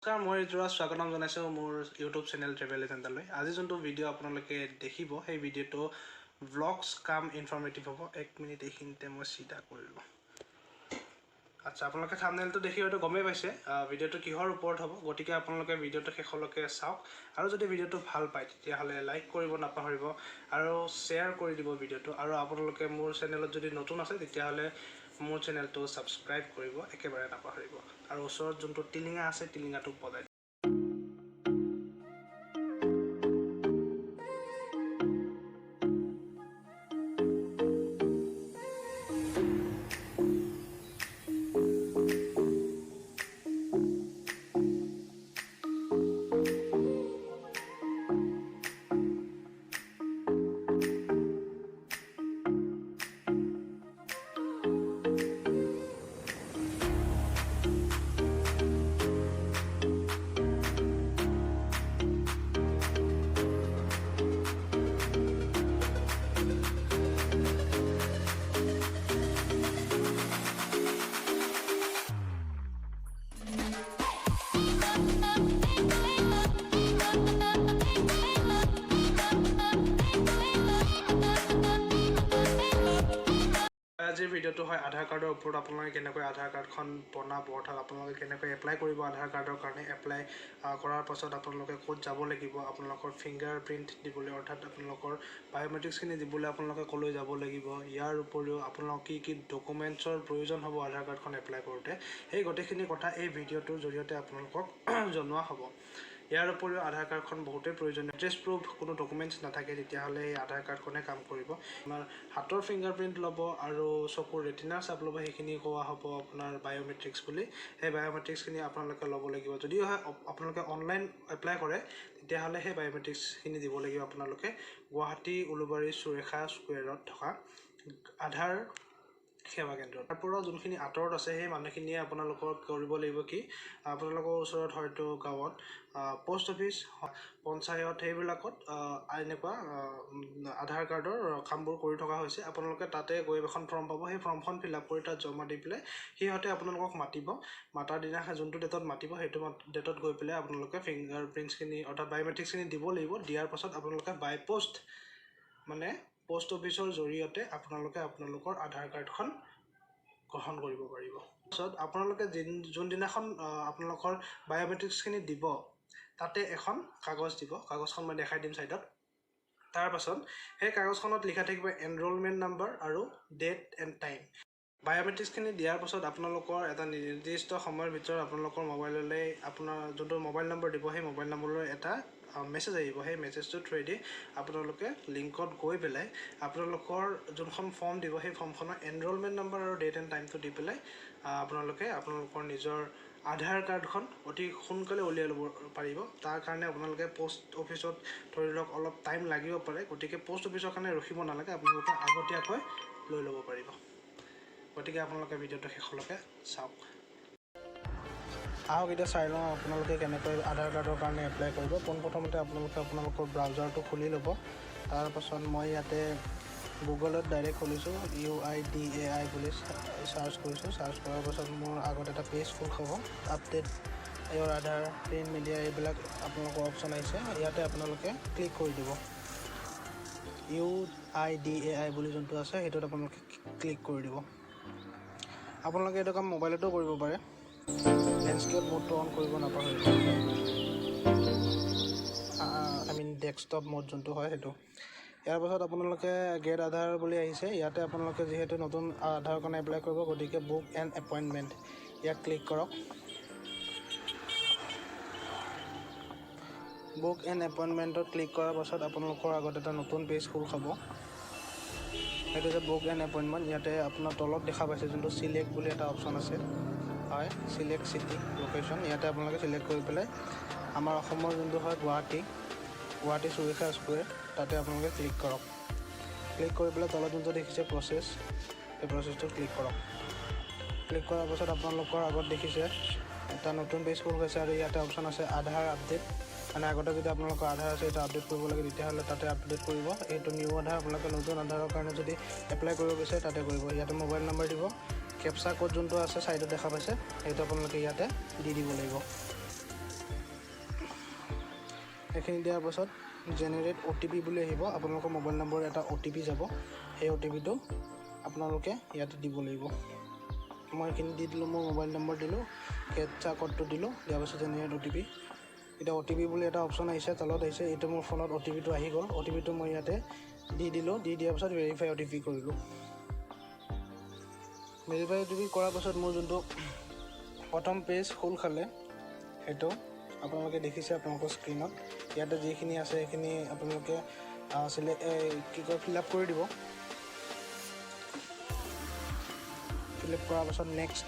মই যোৱা স্বাগতম জনাইছো মোৰ ইউটিউব চেনেল ট্ৰেভেল এজেণ্টলৈ। আজি যোনটো ভিডিঅ' আপোনালোকে দেখিব সেই ভিডিঅ'টো ব্লগছ কাম ইনফৰ্মেটিভ হ'ব। 1 মিনিট এইখিনিতে মই চিধা কৰিলোঁ। আচ্ছা, আপোনালোকে থাম্বনেইলটো দেখি হয়তো গমেই পাইছে ভিডিঅ'টো কিহৰ ওপৰত হ'ব। গতিকে আপোনালোকে ভিডিঅ'টো শেষলৈকে চাওক আৰু যদি ভিডিঅ'টো ভাল পায় তেতিয়াহ'লে লাইক কৰিব নাপাহৰিব আৰু শ্বেয়াৰ কৰি দিব ভিডিঅ'টো। আৰু আপোনালোকে মোৰ চেনেলত যদি নতুন আছে তেতিয়াহ'লে মোৰ চেনেলটো ছাবস্ক্ৰাইব কৰিব একেবাৰে নাপাহৰিব আৰু ওচৰত যোনটো টিলিঙা আছে টিলিঙাটো বজাই দিব। আজিৰ ভিডিঅ'টো হয় আধাৰ কাৰ্ডৰ ওপৰত। আপোনালোকে কেনেকৈ আধাৰ কাৰ্ডখন বনাব, অৰ্থাৎ আপোনালোকে কেনেকৈ এপ্লাই কৰিব আধাৰ কাৰ্ডৰ কাৰণে। এপ্লাই কৰাৰ পাছত আপোনালোকে ক'ত যাব লাগিব, আপোনালোকৰ ফিংগাৰ প্ৰিণ্ট দিবলৈ, অৰ্থাৎ আপোনালোকৰ বায়'মেট্ৰিক্সখিনি দিবলৈ আপোনালোকে ক'লৈ যাব লাগিব। ইয়াৰ উপৰিও আপোনালোকৰ কি ডকুমেণ্টছৰ প্ৰয়োজন হ'ব আধাৰ কাৰ্ডখন এপ্লাই কৰোঁতে, সেই গোটেইখিনি কথা এই ভিডিঅ'টোৰ জৰিয়তে আপোনালোকক জনোৱা হ'ব। ইয়াৰ উপৰিও আধাৰ কাৰ্ডখন বহুতেই প্ৰয়োজনীয়। এড্ৰেছ প্ৰুফ কোনো ডকুমেণ্টছ নাথাকে তেতিয়াহ'লে এই আধাৰ কাৰ্ডখনে কাম কৰিব। আপোনাৰ হাতৰ ফিংগাৰ প্ৰিণ্ট ল'ব আৰু চকুৰ ৰেটিনাৰ চাপ ল'ব, সেইখিনি কোৱা হ'ব আপোনাৰ বায়'মেট্ৰিক্স বুলি। সেই বায়'মেট্ৰিক্সখিনি আপোনালোকে ল'ব লাগিব। যদি হয় আপোনালোকে অনলাইন এপ্লাই কৰে তেতিয়াহ'লে সেই বায়'মেট্ৰিক্সখিনি দিব লাগিব আপোনালোকে গুৱাহাটী উলুবাৰী সুৰেখা স্কুৱেৰত থকা আধাৰ সেৱা কেন্দ্ৰত। তাৰ পৰা যোনখিনি আঁতৰত আছে সেই মানুহখিনিয়ে আপোনালোকৰ কৰিব লাগিব কি, আপোনালোকৰ ওচৰত হয়তো গাঁৱত পোষ্ট অফিচ, পঞ্চায়ত সেইবিলাকত এনেকুৱা আধাৰ কাৰ্ডৰ কামবোৰ কৰি থকা হৈছে। আপোনালোকে তাতে গৈ এখন ফৰ্ম পাব, সেই ফৰ্মখন ফিল আপ কৰি তাত জমা দি পেলাই সিহঁতে আপোনালোকক মাতিব। মাতাৰ দিনা যোনটো ডেটত মাতিব সেইটো ডেটত গৈ পেলাই আপোনালোকে ফিংগাৰ প্ৰিণ্টছখিনি অৰ্থাৎ বায়'মেট্ৰিক্সখিনি দিব লাগিব। দিয়াৰ পাছত আপোনালোকে বাই পোষ্ট মানে পোষ্ট অফিচৰ জৰিয়তে আপোনালোকে আপোনালোকৰ আধাৰ কাৰ্ডখন গ্ৰহণ কৰিব পাৰিব। তাৰপিছত আপোনালোকে যোনদিনাখন আপোনালোকৰ বায়'মেট্ৰিক্সখিনি দিব তাতে এখন কাগজ দিব। কাগজখন মই দেখাই দিম ছাইডত। তাৰপাছত সেই কাগজখনত লিখা থাকিব এনৰলমেণ্ট নাম্বাৰ আৰু ডেট এণ্ড টাইম। বায়'মেট্ৰিক্সখিনি দিয়াৰ পাছত আপোনালোকৰ এটা নিৰ্দিষ্ট সময়ৰ ভিতৰত আপোনালোকৰ মোবাইললৈ আপোনাৰ যোনটো মোবাইল নম্বৰ দিব সেই মোবাইল নম্বৰলৈ এটা মেছেজ আহিব। সেই মেছেজটোৰ থ্ৰুৱেদি আপোনালোকে লিংকত গৈ পেলাই আপোনালোকৰ যোনখন ফৰ্ম দিব সেই ফৰ্মখনৰ এনৰলমেণ্ট নম্বৰ আৰু ডেট এণ্ড টাইমটো দি পেলাই আপোনালোকে আপোনালোকৰ নিজৰ আধাৰ কাৰ্ডখন অতি সোনকালে উলিয়াই ল'ব পাৰিব। তাৰ কাৰণে আপোনালোকে পোষ্ট অফিচত ধৰি লওক অলপ টাইম লাগিব পাৰে, গতিকে পোষ্ট অফিচৰ কাৰণে ৰখিব নালাগে, আপোনালোকে আগতীয়াকৈ লৈ ল'ব পাৰিব। গতিকে আপোনালোকে ভিডিঅ'টো শেষলৈকে চাওক। আহক এতিয়া চাই লওঁ আপোনালোকে কেনেকৈ আধাৰ কাৰ্ডৰ কাৰণে এপ্লাই কৰিব। পোনপ্ৰথমতে আপোনালোকে আপোনালোকৰ ব্ৰাউজাৰটো খুলি ল'ব। তাৰপাছত মই ইয়াতে গুগলত ডাইৰেক্ট খুলিছোঁ, UIDAI বুলি চাৰ্চ কৰিছোঁ। চাৰ্চ কৰাৰ পাছত মোৰ আগত এটা পেজ খোল খাব। আপডেট ইয়ৰ আধাৰ, প্ৰিণ্ট মিডিয়া এইবিলাক আপোনালোকৰ অপশ্যন আহিছে। ইয়াতে আপোনালোকে ক্লিক কৰি দিব। UIDAI বুলি যোনটো আছে সেইটোত আপোনালোকে ক্লিক কৰি দিব। আপোনালোকে এইটো কাম মোবাইলতো কৰিব পাৰে। লেণ্ডস্কেপ মোডটো অন কৰিব নাপাহৰিব। ডেস্কটপ মোড যোনটো হয় সেইটো। ইয়াৰ পাছত আপোনালোকে গেট আধাৰ বুলি আহিছে। ইয়াতে আপোনালোকে যিহেতু নতুন আধাৰ কাৰণে এপ্লাই কৰিব, গতিকে বুক এণ্ড এপইণ্টমেণ্ট ইয়াক ক্লিক কৰক। বুক এণ্ড এপইণ্টমেণ্টত ক্লিক কৰাৰ পাছত আপোনালোকৰ আগত এটা নতুন পেজ খোল খাব। সেইটো যে বুক এণ্ড এপইণ্টমেণ্ট। ইয়াতে আপোনাৰ তলত দেখা পাইছে যোনটো চিলেক্ট বুলি এটা অপশ্যন আছে, হয় চিলেক্ট চিটি লোকেশ্যন। ইয়াতে আপোনালোকে চিলেক্ট কৰি পেলাই আমাৰ অসমৰ যোনটো হয় গুৱাহাটী সুৰেখা স্কুৱেৰ, তাতে আপোনালোকে ক্লিক কৰক। ক্লিক কৰি পেলাই তলত যোনটো দেখিছে প্ৰচেছ, সেই প্ৰচেছটো ক্লিক কৰক। ক্লিক কৰাৰ পাছত আপোনালোকৰ আগত দেখিছে এটা নতুন পেজ খোল খাইছে আৰু ইয়াতে অপশ্যন আছে আধাৰ আপডেট। মানে আগতে যদি আপোনালোকৰ আধাৰ আছে এইটো আপডেট কৰিব লাগে তেতিয়াহ'লে তাতে আপডেট কৰিব। এইটো নিউ আধাৰ আপোনালোকে নতুন আধাৰৰ কাৰণে যদি এপ্লাই কৰিব বিচাৰে তাতে কৰিব। ইয়াতে মোবাইল নম্বৰ দিব। কেপচা কোড যোনটো আছে ছাইডত দেখা পাইছে সেইটো আপোনালোকে ইয়াতে দি দিব লাগিব। এইখিনি দিয়াৰ পাছত জেনেৰেট OTP বুলি আহিব। আপোনালোকৰ মোবাইল নম্বৰ এটা OTP যাব। সেই OTPটো আপোনালোকে ইয়াতে দিব লাগিব। মই এইখিনি দি দিলোঁ, মোৰ মোবাইল নম্বৰ দিলোঁ, কেপচা কোডটো দিলোঁ, দিয়াৰ পাছত জেনেৰেট OTP। এতিয়া OTP বুলি এটা অপশ্যন আহিছে, তলত আহিছে। এইটো মোৰ ফোনত OTPটো আহি গ'ল। OTPটো মই ইয়াতে দি দিলোঁ। দি দিয়াৰ পাছত ভেৰিফাই OTP কৰিলোঁ। ভেৰিফাই OTP কৰাৰ পাছত মোৰ যোনটো প্ৰথম পেজ খোল খালে, সেইটো আপোনালোকে দেখিছে আপোনালোকৰ স্ক্ৰীনত। ইয়াতে যিখিনি আছে সেইখিনি আপোনালোকে ফিল আপ কৰি দিব। ফিল আপ কৰাৰ পাছত নেক্সট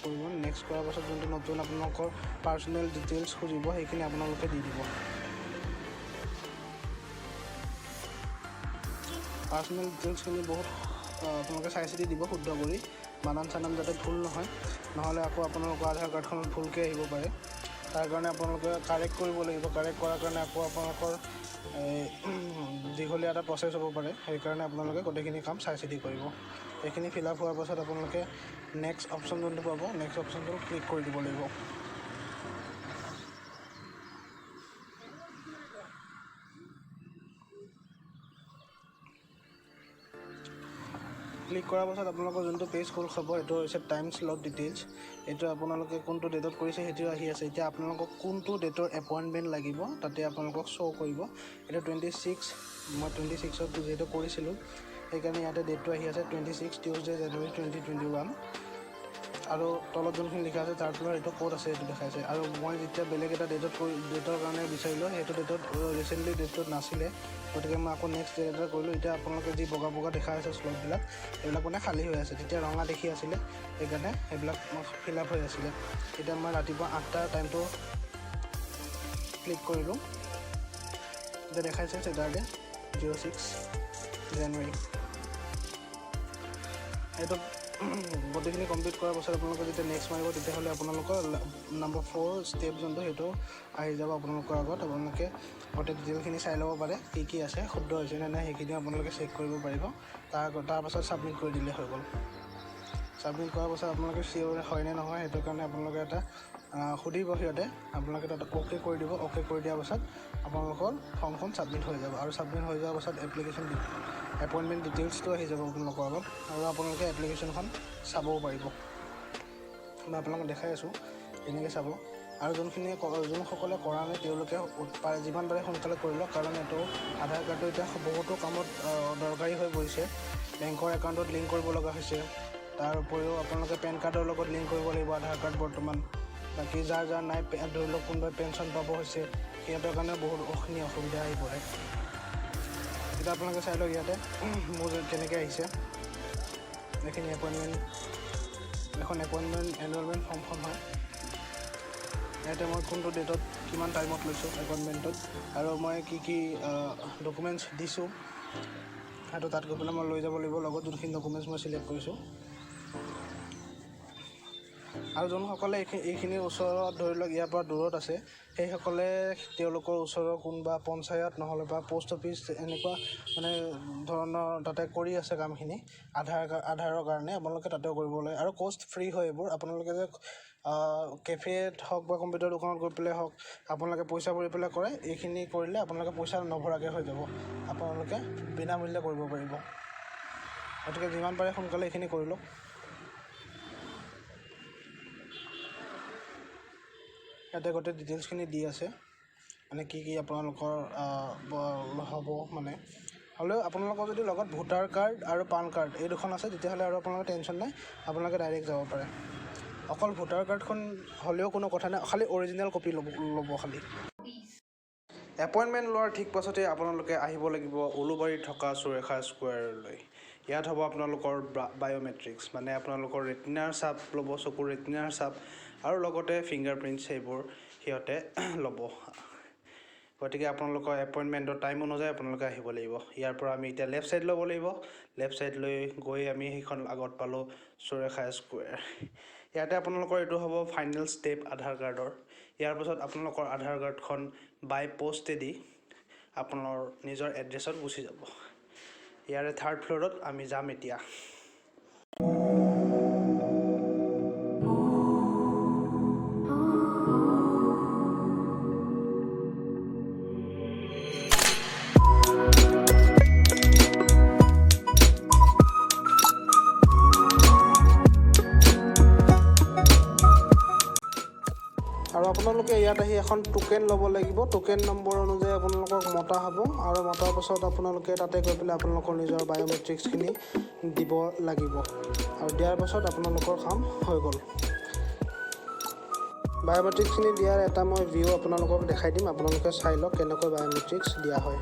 কৰিব। নেক্সট কৰাৰ পাছত যোনটো নতুন আপোনালোকৰ পাৰ্চনেল ডিটেইলছ খুজিব, সেইখিনি আপোনালোকে দি দিব। পাৰ্চনেল ডিটেইলছখিনি বহুত আপোনালোকে চাই চিতি দিব, শুদ্ধ কৰি। বানান চানান যাতে ভুল নহয়, নহ'লে আকৌ আপোনালোকৰ আধাৰ কাৰ্ডখনত ভুলকৈ আহিব পাৰে। তাৰ কাৰণে আপোনালোকে কাৰেক্ট কৰিব লাগিব। কাৰেক্ট কৰাৰ কাৰণে আকৌ আপোনালোকৰ দীঘলীয়া এটা প্ৰচেছ হ'ব পাৰে। সেইকাৰণে আপোনালোকে গোটেইখিনি কাম চাই চিতি কৰিব। এইখিনি ফিল আপ হোৱাৰ পাছত আপোনালোকে নেক্সট অপশ্যন যোনটো পাব, নেক্সট অপশ্যনটো ক্লিক কৰি দিব লাগিব। ক্লিক কৰাৰ পাছত আপোনালোকৰ যোনটো পেজ খোল খাব, এইটো হৈছে টাইম স্লট ডিটেইলছ। এইটো আপোনালোকে কোনটো ডেটত কৰিছে সেইটো আহি আছে। এতিয়া আপোনালোকক কোনটো ডেটৰ এপইণ্টমেণ্ট লাগিব তাতে আপোনালোকক শ্ব' কৰিব। এইটো 26, মই 26ত যিহেতু কৰিছিলোঁ, সেইকাৰণে ইয়াতে ডেটটো আহি আছে 26 টিউজডে জানুৱাৰী 2021। আৰু তলত যোনখিনি লিখা আছে তাৰ পৰা এইটো ক'ত আছে এইটো দেখাইছে। আৰু মই যেতিয়া বেলেগ এটা ডেটৰ কাৰণে বিচাৰিলোঁ, সেইটো ডেটত ৰিচেণ্টলি ডেটটোত নাছিলে, গতিকে মই আকৌ নেক্সট ডেট এটা কৰিলোঁ। এতিয়া আপোনালোকে যি বগা বগা দেখা আছে শ্লটবিলাক, এইবিলাক মানে খালী হৈ আছে। তেতিয়া ৰঙা দেখি আছিলে, সেইকাৰণে সেইবিলাক ফিল আপ হৈ আছিলে। এতিয়া মই ৰাতিপুৱা 8টাৰ টাইমটো ক্লিক কৰিলোঁ। এতিয়া দেখাইছে ছেটাৰডে 06 জানুৱাৰী। এইটো গোটেইখিনি কমপ্লিট কৰাৰ পাছত আপোনালোকে যেতিয়া নেক্সট মাৰিব, তেতিয়াহ'লে আপোনালোকৰ নম্বৰ 4 ষ্টেপ যোনটো, সেইটো আহি যাব আপোনালোকৰ আগত। আপোনালোকে গোটেই ডিটেইলখিনি চাই ল'ব পাৰে, কি আছে, শুদ্ধ হৈছে নে নাই, সেইখিনি আপোনালোকে চেক কৰিব পাৰিব। তাৰ পাছত ছাবমিট কৰি দিলে হৈ গ'ল। ছাবমিট কৰাৰ পাছত আপোনালোকে চিয়'ৰ হয় নে নহয়, সেইটো কাৰণে আপোনালোকে এটা সুধিব সিহঁতে। আপোনালোকে তাত অ'কে কৰি দিব। অ'কে কৰি দিয়াৰ পাছত আপোনালোকৰ ফৰ্মখন ছাবমিট হৈ যাব। আৰু ছাবমিট হৈ যোৱাৰ পাছত এপইণ্টমেণ্ট ডিটেইলছটো আহি যাব আপোনালোকৰ আগত। আৰু আপোনালোকে এপ্লিকেশ্যনখন চাবও পাৰিব। মই আপোনালোকক দেখাই আছোঁ, এনেকৈ চাব। আৰু যোনসকলে কৰা নাই, তেওঁলোকে যিমান পাৰে সোনকালে কৰি লওক, কাৰণ এইটো আধাৰ কাৰ্ডটো এতিয়া বহুতো কামত দৰকাৰী হৈ পৰিছে। বেংকৰ একাউণ্টত লিংক কৰিব লগা হৈছে। তাৰ উপৰিও আপোনালোকে পেন কাৰ্ডৰ লগত লিংক কৰিব লাগিব আধাৰ কাৰ্ড বৰ্তমান। বাকী যাৰ নাই, ধৰি লওক কোনোবাই পেঞ্চন পাব হৈছে, সিহঁতৰ কাৰণে বহুতখিনি অসুবিধা আহি পৰে। এতিয়া আপোনালোকে চাই লওক ইয়াতে মোৰ কেনেকৈ আহিছে। এইখিনি এখন এপইণ্টমেণ্ট এনৰলমেণ্ট ফৰ্মখন হয়। ইয়াতে মই কোনটো ডেটত কিমান টাইমত লৈছোঁ এপইণ্টমেণ্টটোত, আৰু মই কি ডকুমেণ্টছ দিছোঁ, সেইটো তাত গৈ পেলাই মই লৈ যাব লাগিব, লগত যোনখিনি ডকুমেণ্টছ মই চিলেক্ট কৰিছোঁ। আৰু যোনসকলে এইখিনিৰ ওচৰত, ধৰি লওক ইয়াৰ পৰা দূৰত আছে, সেইসকলে তেওঁলোকৰ ওচৰৰ কোনোবা পঞ্চায়ত নহ'লে বা পোষ্ট অফিচ এনেকুৱা মানে ধৰণৰ তাতে কৰি আছে কামখিনি আধাৰৰ কাৰণে, আপোনালোকে তাতেও কৰিব লাগে। আৰু কষ্ট ফ্ৰী হয় এইবোৰ। আপোনালোকে যে কেফেত হওক বা কম্পিউটাৰ দোকানত গৈ পেলাই হওক, আপোনালোকে পইচা ভৰি পেলাই কৰে, এইখিনি কৰিলে আপোনালোকে পইচা নভৰাকৈ হৈ যাব। আপোনালোকে বিনামূল্যে কৰিব পাৰিব। গতিকে যিমান পাৰে সোনকালে এইখিনি কৰি লওক। ইয়াতে গোটেই ডিটেইলছখিনি দি আছে, মানে কি আপোনালোকৰ হ'ব মানে। হ'লেও আপোনালোকৰ যদি লগত ভোটাৰ কাৰ্ড আৰু পান কাৰ্ড এই দুখন আছে, তেতিয়াহ'লে আৰু আপোনালোকৰ টেনশ্যন নাই, আপোনালোকে ডাইৰেক্ট যাব পাৰে। অকল ভোটাৰ কাৰ্ডখন হ'লেও কোনো কথা নাই, খালি অৰিজিনেল কপি ল'ব খালি। এপইণ্টমেণ্ট লোৱাৰ ঠিক পাছতে আপোনালোকে আহিব লাগিব উলুবাৰীত থকা সুৰেখা স্কুৱেৰলৈ। ইয়াত হ'ব আপোনালোকৰ বায়'মেট্ৰিক্স, মানে আপোনালোকৰ ৰেটিনাৰ ছাপ ল'ব, চকুৰ ৰেটিনাৰ ছাপ, আৰু লগতে ফিংগাৰপ্ৰিণ্টছ সেইবোৰ সিহঁতে ল'ব। গতিকে আপোনালোকৰ এপইণ্টমেণ্টৰ টাইম অনুযায়ী আপোনালোকে আহিব লাগিব। ইয়াৰ পৰা আমি এতিয়া লেফ্ট ছাইড ল'ব লাগিব। লেফ্ট ছাইড লৈ গৈ আমি সেইখন আগত পালোঁ সুৰেখা স্কুৱেৰ। ইয়াতে আপোনালোকৰ এইটো হ'ব ফাইনেল ষ্টেপ আধাৰ কাৰ্ডৰ। ইয়াৰ পাছত আপোনালোকৰ আধাৰ কাৰ্ডখন বাই পোষ্টেদি আপোনাৰ নিজৰ এড্ৰেছত গুচি যাব। ইয়াৰে 3rd ফ্ল'ৰত আমি যাম এতিয়া। আৰু আপোনালোকে ইয়াত আহি এখন টোকেন ল'ব লাগিব। টোকেন নম্বৰ অনুযায়ী আপোনালোকক মতা হ'ব আৰু মতাৰ পাছত আপোনালোকে তাতে গৈ পেলাই আপোনালোকৰ নিজৰ বায়'মেট্ৰিক্সখিনি দিব লাগিব আৰু দিয়াৰ পাছত আপোনালোকৰ কাম হৈ গ'ল। বায়'মেট্ৰিক্সখিনি দিয়াৰ এটা মই ভিউ আপোনালোকক দেখাই দিম, আপোনালোকে চাই লওক কেনেকৈ বায়'মেট্ৰিক্স দিয়া হয়।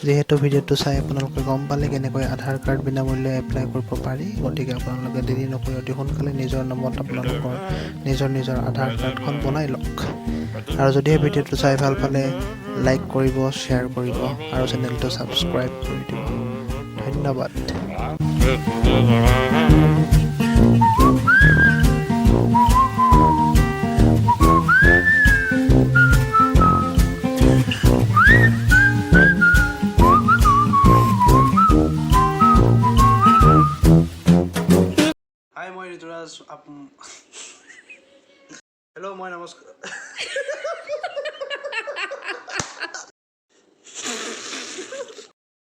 যিহেতু ভিডিঅ'টো চাই আপোনালোকে গম পালে কেনেকৈ আধাৰ কাৰ্ড বিনামূল্যে এপ্লাই কৰিব পাৰি, গতিকে আপোনালোকে দেৰি নকৰি অতি সোনকালে নিজৰ নামত আপোনালোকৰ নিজৰ আধাৰ কাৰ্ডখন বনাই লওক। আৰু যদিহে ভিডিঅ'টো চাই ভাল পালে লাইক কৰিব, শ্বেয়াৰ কৰিব আৰু চেনেলটো ছাবস্ক্ৰাইব কৰি দিব। ধন্যবাদ। হাই, মই ঋতুৰাজ। হেল্ল', মই নমস্কাৰ।